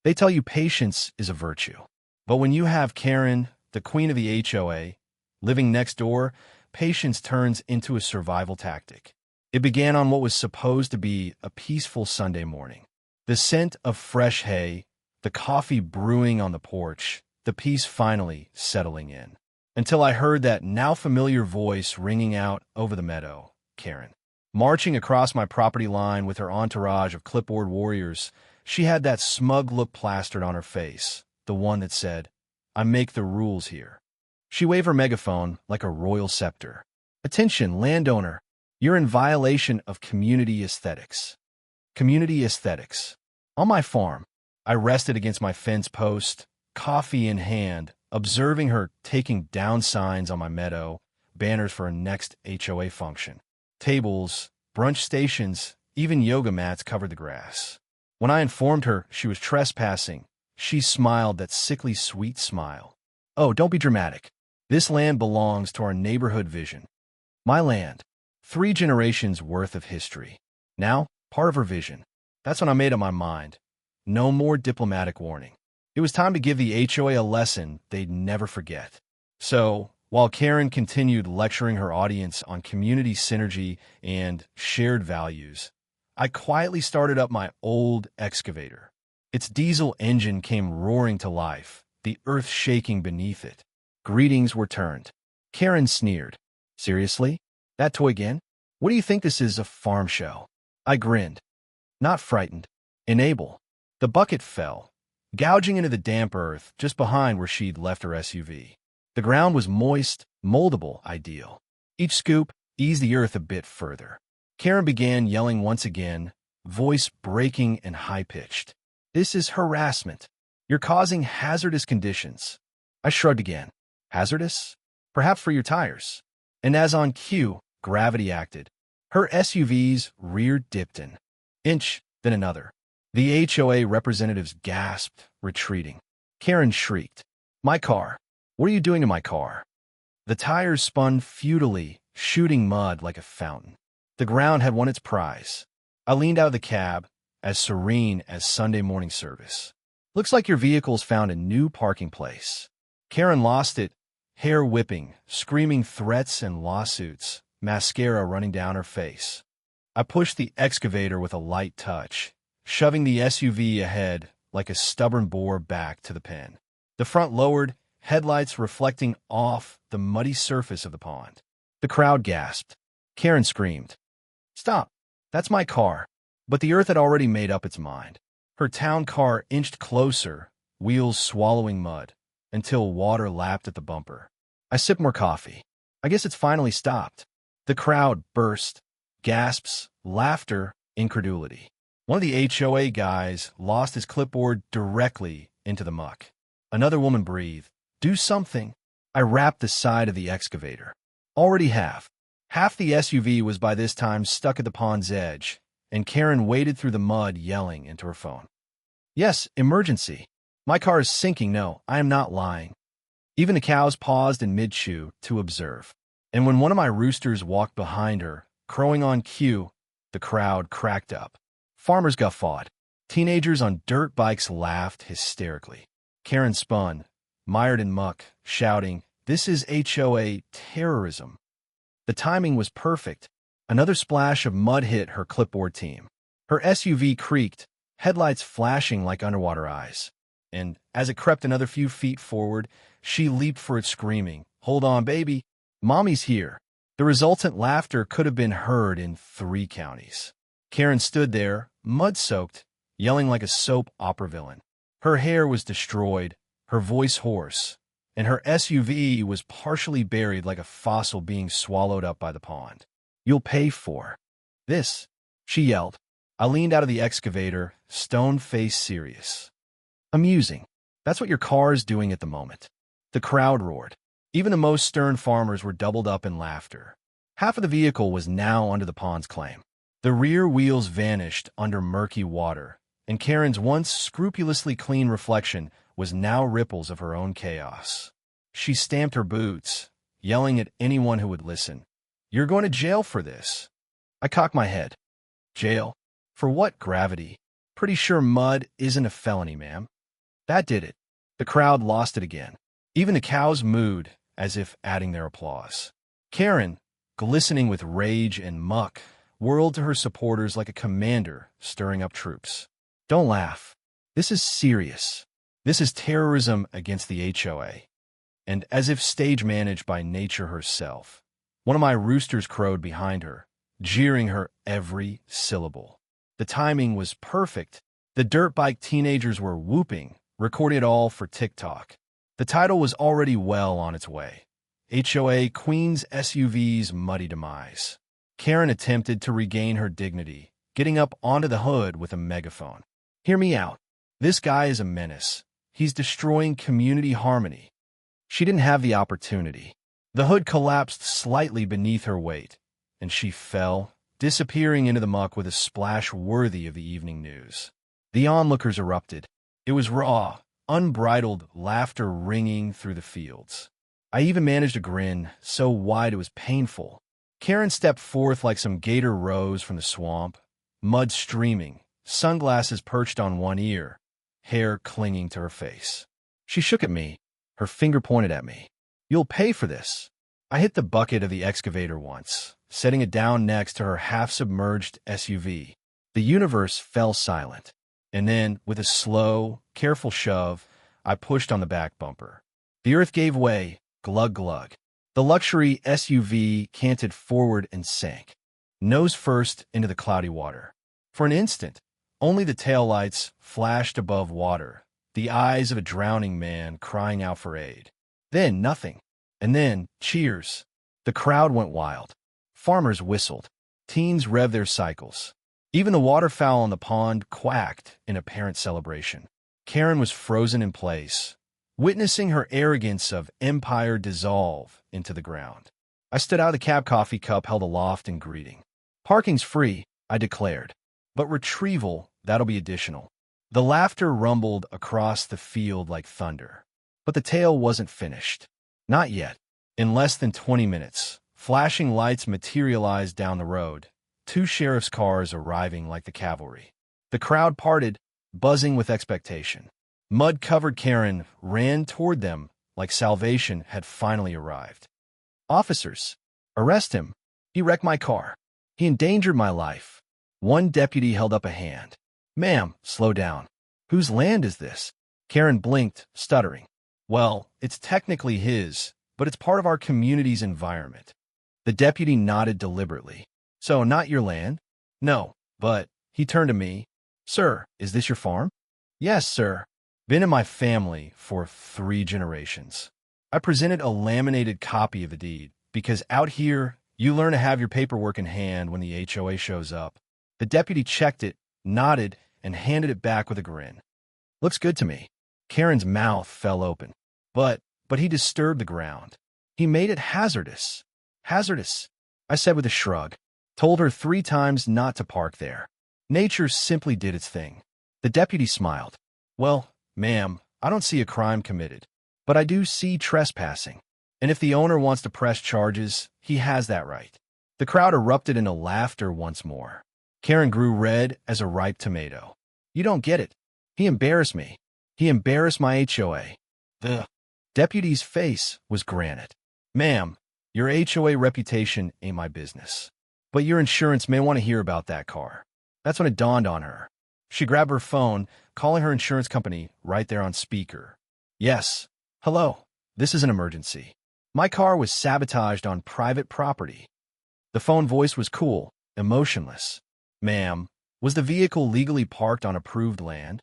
They tell you patience is a virtue. But when you have Karen, the queen of the HOA, living next door, patience turns into a survival tactic. It began on what was supposed to be a peaceful Sunday morning. The scent of fresh hay, the coffee brewing on the porch, the peace finally settling in. Until I heard that now familiar voice ringing out over the meadow, Karen. Marching across my property line with her entourage of clipboard warriors, she had that smug look plastered on her face, the one that said, "I make the rules here." She waved her megaphone like a royal scepter. "Attention, landowner. You're in violation of community aesthetics." Community aesthetics. On my farm, I rested against my fence post, coffee in hand, observing her taking down signs on my meadow, banners for her next HOA function. Tables, brunch stations, even yoga mats covered the grass. When I informed her she was trespassing, she smiled that sickly sweet smile. "Oh, don't be dramatic. This land belongs to our neighborhood vision." My land. 3 generations worth of history. Now, part of her vision. That's when I made up my mind. No more diplomatic warning. It was time to give the HOA a lesson they'd never forget. So, while Karen continued lecturing her audience on community synergy and shared values, I quietly started up my old excavator. Its diesel engine came roaring to life, the earth shaking beneath it. Greetings were turned. Karen sneered. "Seriously? That toy again? What do you think this is, a farm show?" I grinned. Not frightened. Enable. The bucket fell, gouging into the damp earth just behind where she'd left her SUV. The ground was moist, moldable, ideal. Each scoop eased the earth a bit further. Karen began yelling once again, voice breaking and high-pitched. "This is harassment. You're causing hazardous conditions." I shrugged again. Hazardous? Perhaps for your tires. And as on cue, gravity acted. Her SUV's rear dipped an inch, then another. The HOA representatives gasped, retreating. Karen shrieked. "My car. What are you doing to my car?" The tires spun futilely, shooting mud like a fountain. The ground had won its prize. I leaned out of the cab, as serene as Sunday morning service. "Looks like your vehicle's found a new parking place." Karen lost it, hair whipping, screaming threats and lawsuits, mascara running down her face. I pushed the excavator with a light touch, shoving the SUV ahead like a stubborn boar back to the pen. The front lowered, headlights reflecting off the muddy surface of the pond. The crowd gasped. Karen screamed. "Stop! That's my car." But the earth had already made up its mind. Her town car inched closer, wheels swallowing mud, until water lapped at the bumper. I sipped more coffee. I guess it's finally stopped. The crowd burst. Gasps, laughter, incredulity. One of the HOA guys lost his clipboard directly into the muck. Another woman breathed. "Do something." I wrapped the side of the excavator. Already half. Half the SUV was by this time stuck at the pond's edge, and Karen waded through the mud yelling into her phone. "Yes, emergency. My car is sinking. No, I am not lying." Even the cows paused in mid-chew to observe. And when one of my roosters walked behind her, crowing on cue, the crowd cracked up. Farmers guffawed. Teenagers on dirt bikes laughed hysterically. Karen spun, mired in muck, shouting, "This is HOA terrorism." The timing was perfect. Another splash of mud hit her clipboard team. Her SUV creaked, headlights flashing like underwater eyes. And as it crept another few feet forward, she leaped for it, screaming, "Hold on, baby. Mommy's here." The resultant laughter could have been heard in 3 counties. Karen stood there, mud-soaked, yelling like a soap opera villain. Her hair was destroyed, her voice hoarse, and her SUV was partially buried like a fossil being swallowed up by the pond. "You'll pay for this," she yelled. I leaned out of the excavator, stone-faced serious. "Amusing. That's what your car is doing at the moment." The crowd roared. Even the most stern farmers were doubled up in laughter. Half of the vehicle was now under the pond's claim. The rear wheels vanished under murky water, and Karen's once scrupulously clean reflection was now ripples of her own chaos. She stamped her boots, yelling at anyone who would listen. "You're going to jail for this." I cocked my head. Jail? For what? Gravity. Pretty sure mud isn't a felony, ma'am. That did it. The crowd lost it again. Even the cows mooed, as if adding their applause. Karen, glistening with rage and muck, whirled to her supporters like a commander stirring up troops. Don't laugh. This is serious. This is terrorism against the HOA. And as if stage managed by nature herself, one of my roosters crowed behind her, jeering her every syllable. The timing was perfect. The dirt bike teenagers were whooping, recording it all for TikTok. The title was already well on its way. HOA Queen's SUV's Muddy Demise. Karen attempted to regain her dignity, getting up onto the hood with a megaphone. Hear me out. This guy is a menace. He's destroying community harmony. She didn't have the opportunity. The hood collapsed slightly beneath her weight, and she fell, disappearing into the muck with a splash worthy of the evening news. The onlookers erupted. It was raw, unbridled laughter ringing through the fields. I even managed a grin so wide it was painful. Karen stepped forth like some gator rose from the swamp, mud streaming, sunglasses perched on one ear, hair clinging to her face. She shook at me, her finger pointed at me. You'll pay for this. I hit the bucket of the excavator once, setting it down next to her half-submerged SUV. The universe fell silent, and then, with a slow, careful shove, I pushed on the back bumper. The earth gave way, glug glug. The luxury SUV canted forward and sank, nose first into the cloudy water. For an instant, only the taillights flashed above water, the eyes of a drowning man crying out for aid. Then nothing. And then, cheers. The crowd went wild. Farmers whistled. Teens revved their cycles. Even the waterfowl on the pond quacked in apparent celebration. Karen was frozen in place, witnessing her arrogance of empire dissolve into the ground. I stood out, the cab coffee cup held aloft in greeting. Parking's free, I declared. But retrieval, that'll be additional. The laughter rumbled across the field like thunder. But the tale wasn't finished. Not yet. In less than 20 minutes, flashing lights materialized down the road, 2 sheriff's cars arriving like the cavalry. The crowd parted, buzzing with expectation. Mud-covered Karen ran toward them like salvation had finally arrived. Officers, arrest him. He wrecked my car. He endangered my life. One deputy held up a hand. Ma'am, slow down. Whose land is this? Karen blinked, stuttering. Well, it's technically his, but it's part of our community's environment. The deputy nodded deliberately. So, not your land? No, but, he turned to me. Sir, is this your farm? Yes, sir. Been in my family for 3 generations. I presented a laminated copy of the deed, because out here, you learn to have your paperwork in hand when the HOA shows up. The deputy checked it, nodded, and handed it back with a grin. Looks good to me. Karen's mouth fell open. But he disturbed the ground. He made it hazardous. Hazardous, I said with a shrug. Told her 3 times not to park there. Nature simply did its thing. The deputy smiled. Well, ma'am, I don't see a crime committed, but I do see trespassing. And if the owner wants to press charges, he has that right. The crowd erupted into laughter once more. Karen grew red as a ripe tomato. You don't get it. He embarrassed me. He embarrassed my HOA. The deputy's face was granite. Ma'am, your HOA reputation ain't my business. But your insurance may want to hear about that car. That's when it dawned on her. She grabbed her phone, calling her insurance company right there on speaker. Yes. Hello. This is an emergency. My car was sabotaged on private property. The phone voice was cool, emotionless. Ma'am, was the vehicle legally parked on approved land?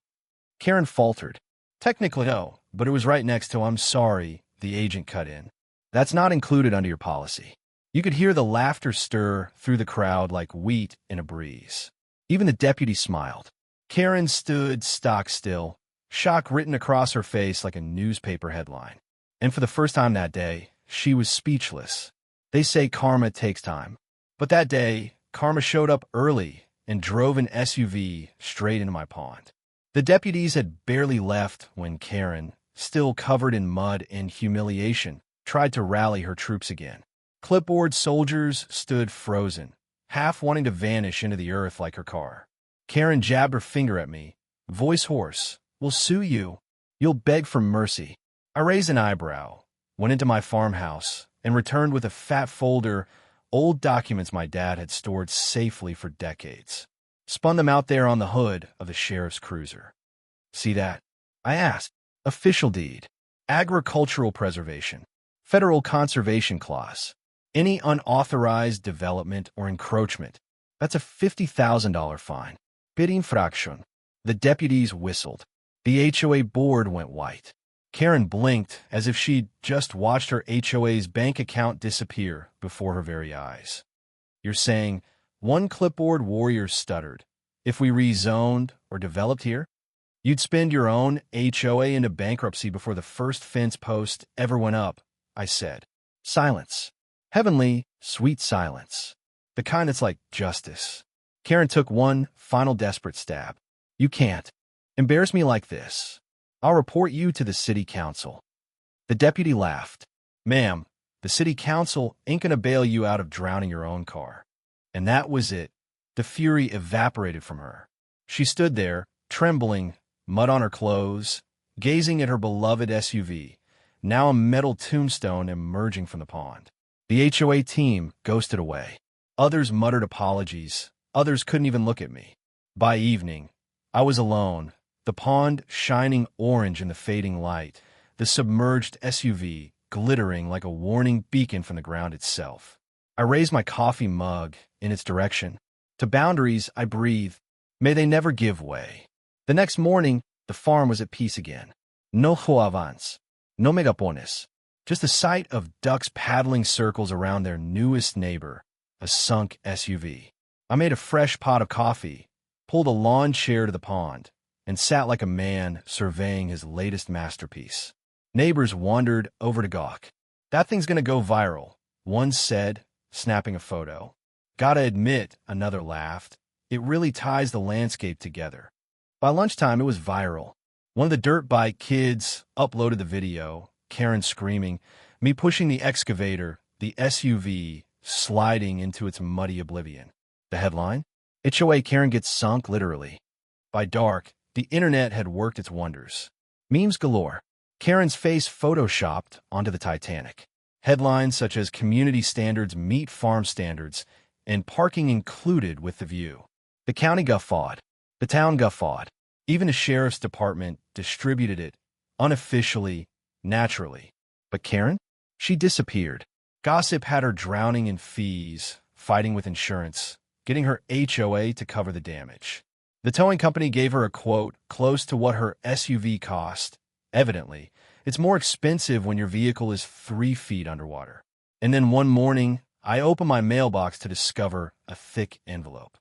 Karen faltered. Technically, no, but it was right next to I'm sorry, the agent cut in. That's not included under your policy. You could hear the laughter stir through the crowd like wheat in a breeze. Even the deputy smiled. Karen stood stock still, shock written across her face like a newspaper headline. And for the first time that day, she was speechless. They say karma takes time. But that day, karma showed up early and drove an SUV straight into my pond. The deputies had barely left when Karen, still covered in mud and humiliation, tried to rally her troops again. Clipboard soldiers stood frozen, half wanting to vanish into the earth like her car. Karen jabbed her finger at me, voice hoarse. We'll sue you. You'll beg for mercy. I raised an eyebrow, went into my farmhouse, and returned with a fat folder, old documents my dad had stored safely for decades. Spun them out there on the hood of the sheriff's cruiser. See that? I asked. Official deed. Agricultural preservation. Federal conservation clause. Any unauthorized development or encroachment. That's a $50,000 fine. Bid infraction. The deputies whistled. The HOA board went white. Karen blinked as if she'd just watched her HOA's bank account disappear before her very eyes. You're saying, one clipboard warrior stuttered, if we rezoned or developed here, you'd spend your own HOA into bankruptcy before the first fence post ever went up, I said. Silence. Heavenly, sweet silence. The kind that's like justice. Karen took one final desperate stab. You can't embarrass me like this. I'll report you to the city council. The deputy laughed. Ma'am, the city council ain't gonna bail you out of drowning your own car. And that was it. The fury evaporated from her. She stood there, trembling, mud on her clothes, gazing at her beloved SUV, now a metal tombstone emerging from the pond. The HOA team ghosted away. Others muttered apologies. Others couldn't even look at me. By evening, I was alone, the pond shining orange in the fading light, the submerged SUV glittering like a warning beacon from the ground itself. I raised my coffee mug in its direction. To boundaries, I breathed. May they never give way. The next morning, the farm was at peace again. No joavans, no megapones, just a sight of ducks paddling circles around their newest neighbor, a sunk SUV. I made a fresh pot of coffee, pulled a lawn chair to the pond, and sat like a man surveying his latest masterpiece. Neighbors wandered over to gawk. That thing's gonna go viral, one said, snapping a photo. Gotta admit, another laughed. It really ties the landscape together. By lunchtime, it was viral. One of the dirt bike kids uploaded the video, Karen screaming, me pushing the excavator, the SUV sliding into its muddy oblivion. The headline? HOA Karen gets sunk, literally. By dark, the internet had worked its wonders. Memes galore. Karen's face photoshopped onto the Titanic. Headlines such as community standards meet farm standards and parking included with the view. The county guffawed. The town guffawed. Even the sheriff's department distributed it, unofficially, naturally. But Karen? She disappeared. Gossip had her drowning in fees, fighting with insurance, getting her HOA to cover the damage. The towing company gave her a quote close to what her SUV cost. Evidently, it's more expensive when your vehicle is 3 feet underwater. And then one morning, I opened my mailbox to discover a thick envelope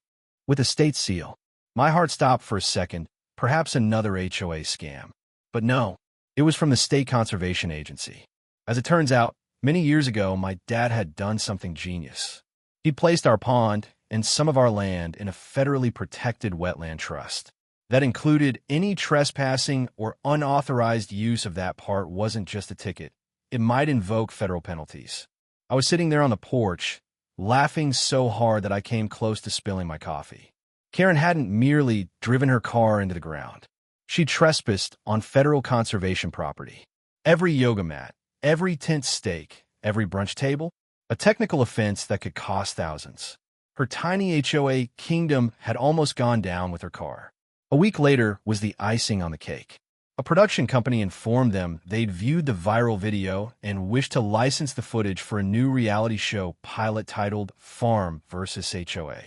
with a state seal. My heart stopped for a second, perhaps another HOA scam. But no, it was from the State Conservation Agency. As it turns out, many years ago, my dad had done something genius. He placed our pond and some of our land in a federally protected wetland trust. That included any trespassing or unauthorized use of that part wasn't just a ticket. It might invoke federal penalties. I was sitting there on the porch, laughing so hard that I came close to spilling my coffee. Karen hadn't merely driven her car into the ground. She trespassed on federal conservation property. Every yoga mat, every tent stake, every brunch table, a technical offense that could cost thousands. Her tiny HOA kingdom had almost gone down with her car. A week later was the icing on the cake. A production company informed them they'd viewed the viral video and wished to license the footage for a new reality show pilot titled Farm vs. HOA.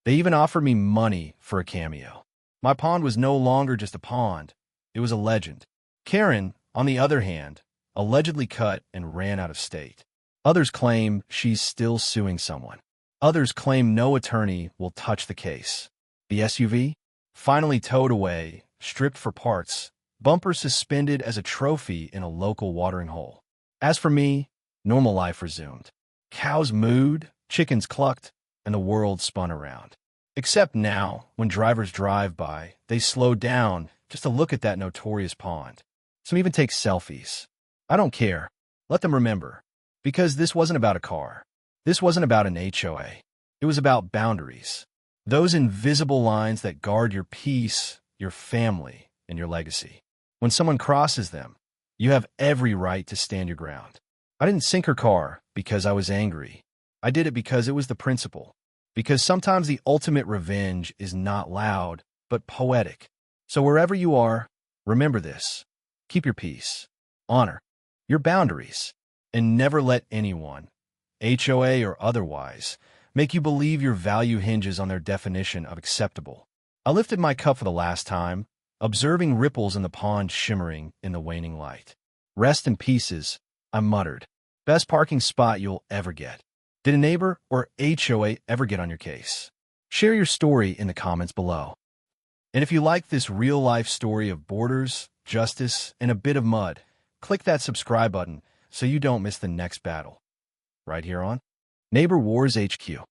They even offered me money for a cameo. My pond was no longer just a pond. It was a legend. Karen, on the other hand, allegedly cut and ran out of state. Others claim she's still suing someone. Others claim no attorney will touch the case. The SUV? Finally towed away, stripped for parts, bumper suspended as a trophy in a local watering hole. As for me, normal life resumed. Cows mooed, chickens clucked, and the world spun around. Except now, when drivers drive by, they slow down just to look at that notorious pond. Some even take selfies. I don't care. Let them remember. Because this wasn't about a car. This wasn't about an HOA. It was about boundaries. Those invisible lines that guard your peace, your family, and your legacy. When someone crosses them, you have every right to stand your ground. I didn't sink her car because I was angry. I did it because it was the principle. Because sometimes the ultimate revenge is not loud, but poetic. So wherever you are, remember this. Keep your peace. Honor your boundaries. And never let anyone, HOA or otherwise, make you believe your value hinges on their definition of acceptable. I lifted my cup for the last time, observing ripples in the pond shimmering in the waning light. Rest in pieces, I muttered. Best parking spot you'll ever get. Did a neighbor or HOA ever get on your case? Share your story in the comments below. And if you like this real-life story of borders, justice, and a bit of mud, click that subscribe button so you don't miss the next battle. Right here on Neighbor Wars HQ.